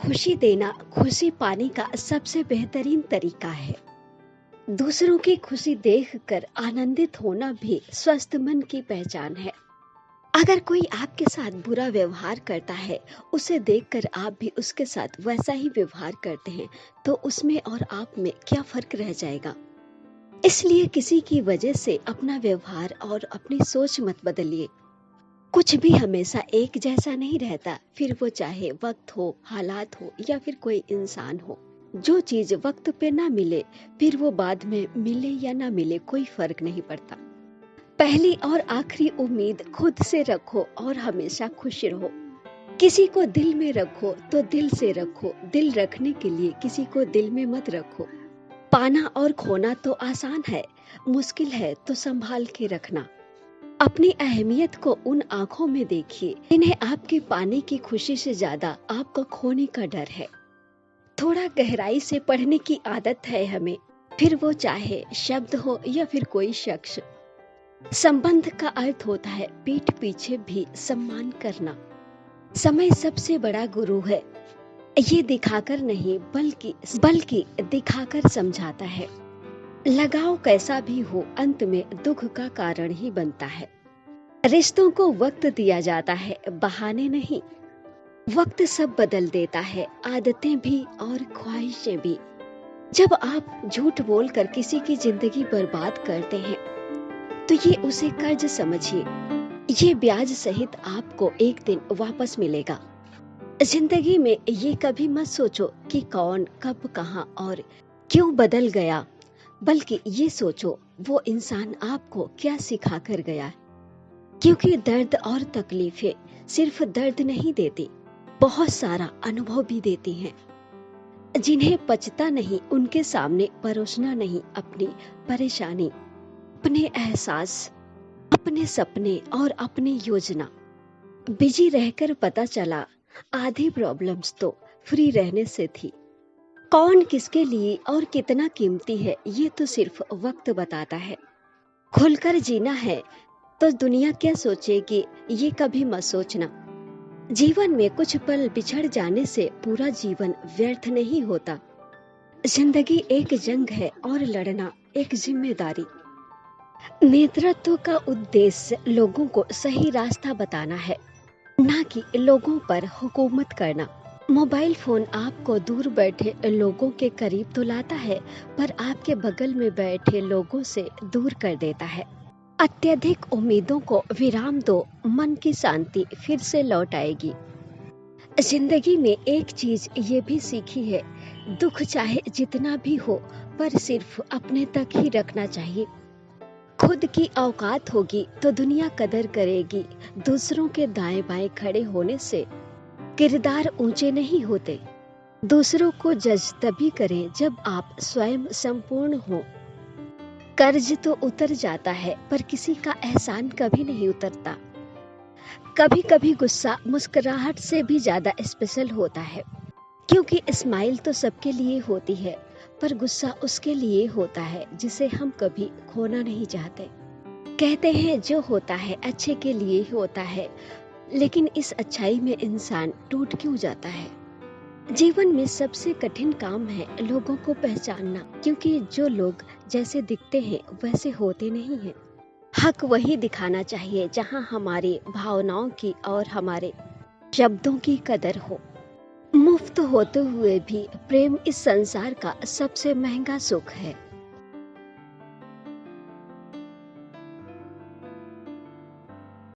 खुशी देना खुशी पाने का सबसे बेहतरीन तरीका है। दूसरों की खुशी देखकर आनंदित होना भी स्वस्थ मन की पहचान है। अगर कोई आपके साथ बुरा व्यवहार करता है, उसे देखकर आप भी उसके साथ वैसा ही व्यवहार करते हैं, तो उसमें और आप में क्या फर्क रह जाएगा। इसलिए किसी की वजह से अपना व्यवहार और अपनी सोच मत बदलिए। कुछ भी हमेशा एक जैसा नहीं रहता, फिर वो चाहे वक्त हो, हालात हो या फिर कोई इंसान हो। जो चीज वक्त पे ना मिले, फिर वो बाद में मिले या ना मिले, कोई फर्क नहीं पड़ता। पहली और आखिरी उम्मीद खुद से रखो और हमेशा खुश रहो। किसी को दिल में रखो तो दिल से रखो, दिल रखने के लिए किसी को दिल में मत रखो। पाना और खोना तो आसान है, मुश्किल है तो संभाल के रखना। अपनी अहमियत को उन आंखों में देखिए जिन्हें आपके पाने की खुशी से ज्यादा आपको खोने का डर है। थोड़ा गहराई से पढ़ने की आदत है हमें, फिर वो चाहे शब्द हो या फिर कोई शख्स। संबंध का अर्थ होता है पीठ पीछे भी सम्मान करना। समय सबसे बड़ा गुरु है, ये दिखाकर नहीं बल्कि दिखाकर समझाता है। लगाव कैसा भी हो, अंत में दुख का कारण ही बनता है। रिश्तों को वक्त दिया जाता है, बहाने नहीं। वक्त सब बदल देता है, आदतें भी और ख्वाहिशें भी। जब आप झूठ बोलकर किसी की जिंदगी बर्बाद करते हैं, तो ये उसे कर्ज समझिए। ये ब्याज सहित आपको एक दिन वापस मिलेगा। जिंदगी में ये कभी मत सोचो कि कौन कब कहां और क्यों बदल गया, बल्कि ये सोचो वो इंसान आपको क्या सिखा कर गया। क्योंकि दर्द और तकलीफें सिर्फ दर्द नहीं देती, बहुत सारा अनुभव भी देती हैं। जिन्हें पचता नहीं उनके सामने परोसना नहीं अपनी परेशानी, अपने एहसास, अपने सपने और अपनी योजना। बिजी रहकर पता चला आधी प्रॉब्लम्स तो फ्री रहने से थी। कौन किसके लिए और कितना कीमती है, ये तो सिर्फ वक्त बताता है। खुलकर जीना है तो दुनिया क्या सोचेगी, ये कभी मत सोचना। जीवन में कुछ पल बिछड़ जाने से पूरा जीवन व्यर्थ नहीं होता। जिंदगी एक जंग है और लड़ना एक जिम्मेदारी। नेतृत्व का उद्देश्य लोगों को सही रास्ता बताना है, ना कि लोगों पर हुकूमत करना। मोबाइल फोन आपको दूर बैठे लोगों के करीब तो लाता है, पर आपके बगल में बैठे लोगों से दूर कर देता है। अत्यधिक उम्मीदों को विराम दो, मन की शांति फिर से लौट आएगी। जिंदगी में एक चीज ये भी सीखी है, दुख चाहे जितना भी हो, पर सिर्फ अपने तक ही रखना चाहिए। खुद की औकात होगी तो दुनिया कदर करेगी। दूसरों के दाएं बाएं खड़े होने से किरदार ऊंचे नहीं होते। दूसरों को जज तभी करें जब आप स्वयं संपूर्ण हो। कर्ज तो उतर जाता है, पर किसी का एहसान कभी नहीं उतरता। कभी कभी गुस्सा मुस्कुराहट से भी ज्यादा स्पेशल होता है, क्योंकि स्माइल तो सबके लिए होती है, पर गुस्सा उसके लिए होता है जिसे हम कभी खोना नहीं चाहते। कहते हैं जो होता है अच्छे के लिए होता है, लेकिन इस अच्छाई में इंसान टूट क्यों जाता है। जीवन में सबसे कठिन काम है लोगों को पहचानना, क्योंकि जो लोग जैसे दिखते हैं वैसे होते नहीं हैं। हक वही दिखाना चाहिए जहां हमारी भावनाओं की और हमारे शब्दों की कदर हो। मुफ्त होते हुए भी प्रेम इस संसार का सबसे महंगा सुख है।